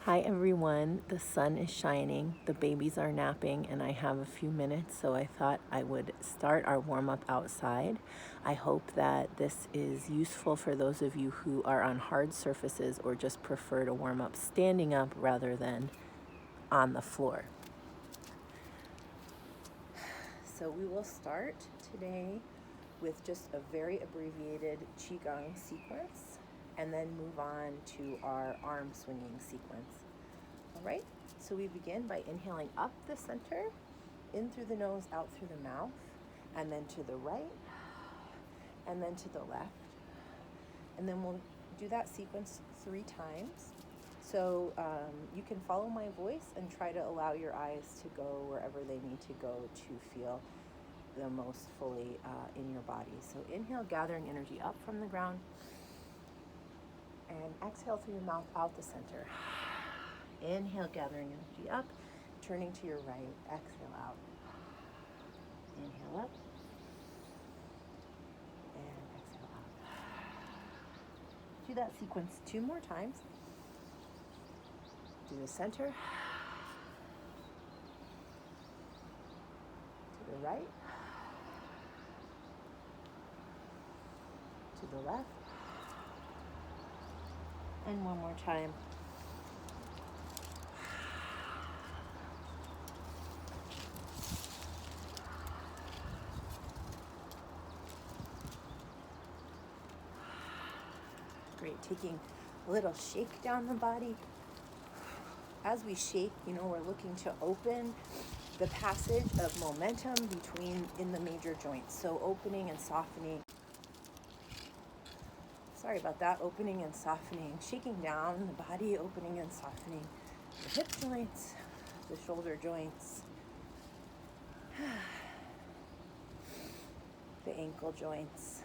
Hi everyone, the sun is shining, the babies are napping, and I have a few minutes, so I thought I would start our warm-up outside. I hope that this is useful for those of you who are on hard surfaces or just prefer to warm up standing up rather than on the floor. So we will start today with just a very abbreviated Qigong sequence and then move on to our arm swinging sequence. All right, so we begin by inhaling up the center, in through the nose, out through the mouth, and then to the right, and then to the left. And then we'll do that sequence 3 times. So you can follow my voice and try to allow your eyes to go wherever they need to go to feel the most fully in your body. So inhale, gathering energy up from the ground, and exhale through your mouth out the center. Inhale, gathering energy up, turning to your right, exhale out. Inhale up, and exhale out. Do that sequence 2 more times. To the center, to the right, to the left, and one more time. Great, taking a little shake down the body. As we shake, we're looking to open the passage of momentum in the major joints. So opening and softening. Sorry about that, opening and softening, shaking down the body, opening and softening the hip joints, the shoulder joints, the ankle joints,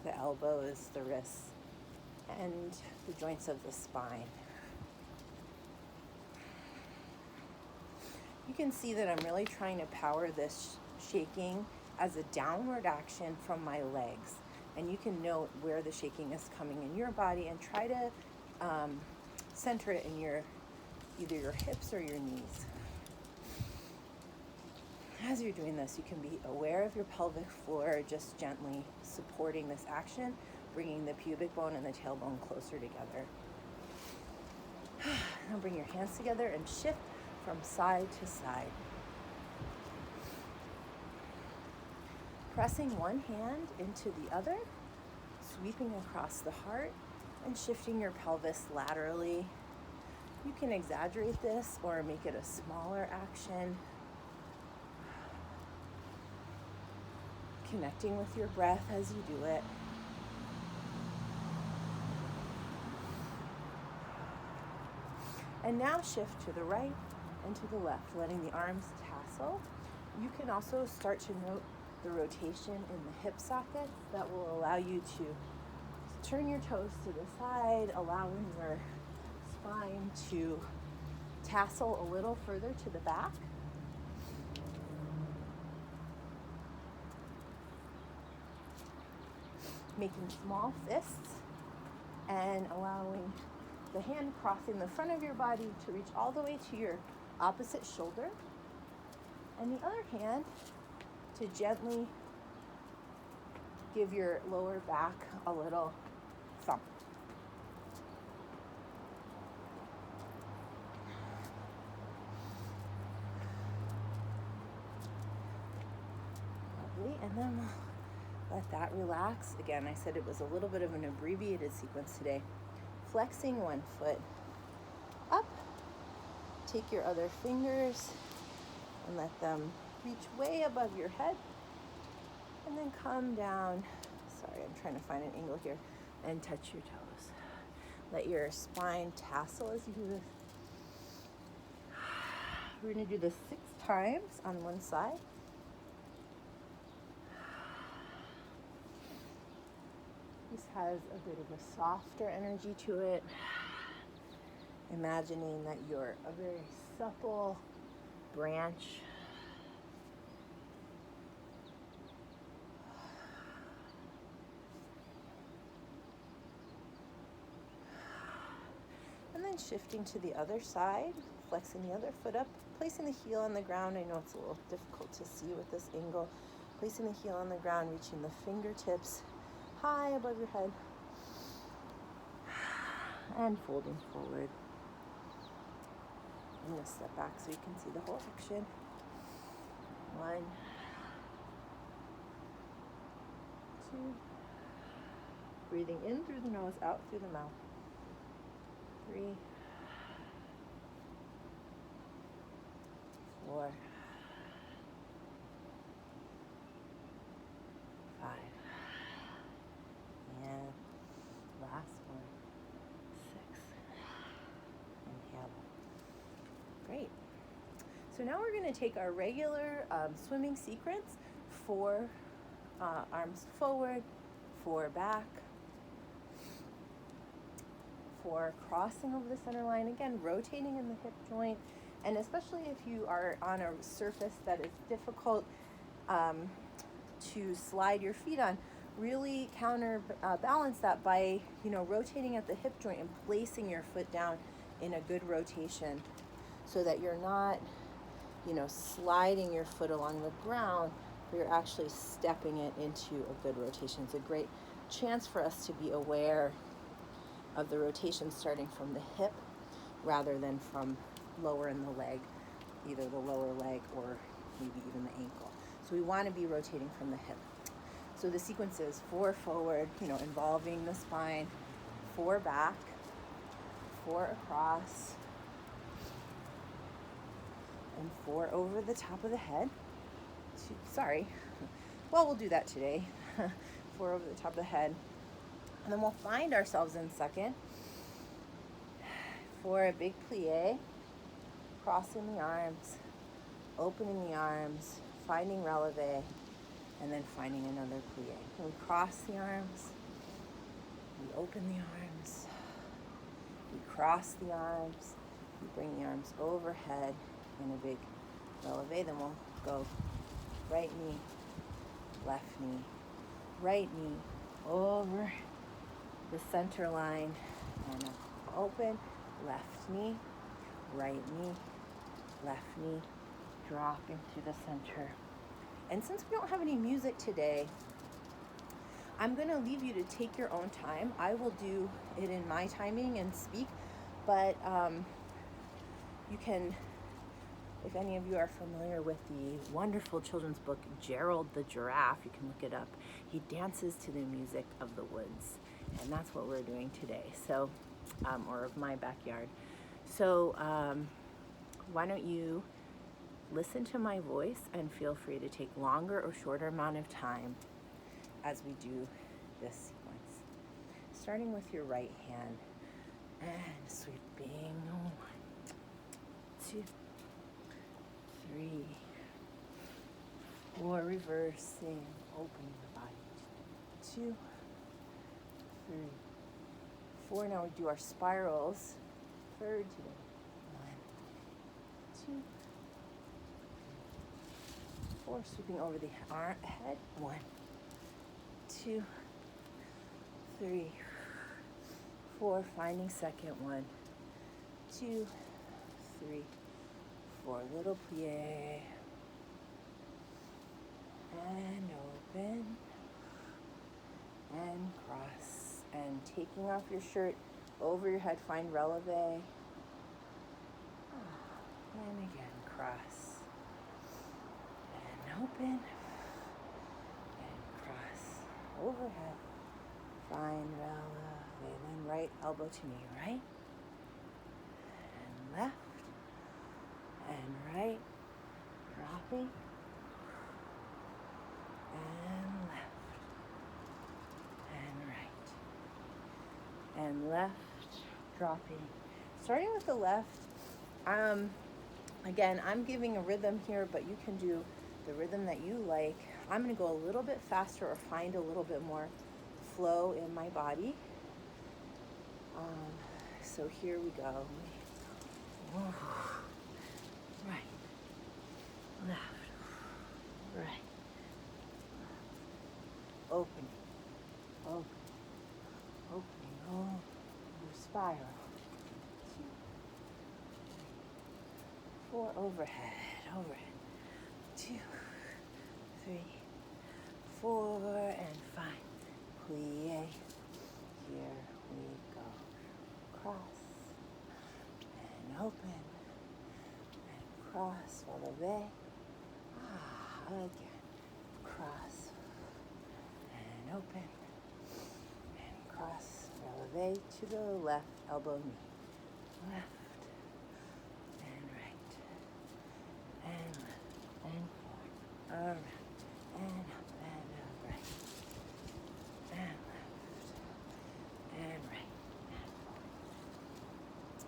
the elbows, the wrists, and the joints of the spine. You can see that I'm really trying to power this shaking as a downward action from my legs. And you can note where the shaking is coming in your body and try to center it in either your hips or your knees. As you're doing this, you can be aware of your pelvic floor, just gently supporting this action, bringing the pubic bone and the tailbone closer together. Now bring your hands together and shift from side to side. Pressing one hand into the other, sweeping across the heart and shifting your pelvis laterally. You can exaggerate this or make it a smaller action. Connecting with your breath as you do it. And now shift to the right and to the left, letting the arms tassel. You can also start to note the rotation in the hip socket that will allow you to turn your toes to the side, allowing your spine to tassel a little further to the back. Making small fists and allowing the hand crossing the front of your body to reach all the way to your opposite shoulder, and the other hand to gently give your lower back a little thump. Lovely, and then we'll let that relax. Again, I said it was a little bit of an abbreviated sequence today. Flexing one foot up, take your other fingers and let them reach way above your head, and then come down. Sorry, I'm trying to find an angle here, and touch your toes. Let your spine tassel as you do this. We're going to do this 6 times on one side. This has a bit of a softer energy to it. Imagining that you're a very supple branch. then shifting to the other side, flexing the other foot up, placing the heel on the ground. I know it's a little difficult to see with this angle. Placing the heel on the ground, reaching the fingertips high above your head, and folding forward. I'm going to step back so you can see the whole action. 1, 2, breathing in through the nose, out through the mouth. 3, 4, 5, and last one, 6. Inhale. Great. So now we're going to take our regular swimming sequence, 4 arms forward, 4 back, 4 crossing over the center line, again rotating in the hip joint, and especially if you are on a surface that is difficult to slide your feet on, really counterbalance that by rotating at the hip joint and placing your foot down in a good rotation, so that you're not sliding your foot along the ground, but you're actually stepping it into a good rotation. It's a great chance for us to be aware of the rotation starting from the hip rather than from lower in the leg, either the lower leg or maybe even the ankle. So we want to be rotating from the hip. So the sequence is 4 forward, involving the spine, 4 back, 4 across, and 4 over the top of the head. We'll do that today. 4 over the top of the head. And then we'll find ourselves in second for a big plie, crossing the arms, opening the arms, finding releve, and then finding another plie. And we cross the arms, we open the arms, we cross the arms, we bring the arms overhead in a big releve. Then we'll go right knee, left knee, right knee, over the center line, and open, left knee, right knee, left knee, dropping through the center. And since we don't have any music today, I'm going to leave you to take your own time. I will do it in my timing and speak, but you can, if any of you are familiar with the wonderful children's book, Gerald the Giraffe, you can look it up. He dances to the music of the woods, and that's what we're doing today, so, or of my backyard. So why don't you listen to my voice and feel free to take longer or shorter amount of time as we do this sequence. Starting with your right hand and sweeping 1, 2, 3, 4, reversing, opening the body, 2, 3, 4. Now we do our spirals, 3rd today, 1, 2, 4, sweeping over the head, 1, 2, 3, 4, finding second, 1, 2, 3, 4, little plie, and open, and cross, and taking off your shirt over your head, find releve, and again, cross, and open, and cross, overhead, find releve, then right elbow to knee, right, and left, and right, dropping, and left, and right, and left, dropping. Starting with the left, again, I'm giving a rhythm here, but you can do the rhythm that you like. I'm going to go a little bit faster or find a little bit more flow in my body. So here we go. Right, left, right, opening, opening, opening, oh, spiral, 2, 4 overhead, overhead. 2, 3, 4, and 5. Plie. Here we go. Cross and open and cross, releve. Again. Cross and open and cross, releve to the left, elbow, knee. Left and right and left and forward, around and up and right and left and right and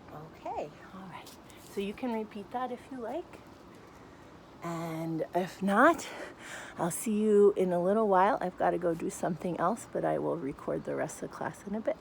forward. Okay, all right. So you can repeat that if you like. And if not, I'll see you in a little while. I've got to go do something else, but I will record the rest of the class in a bit.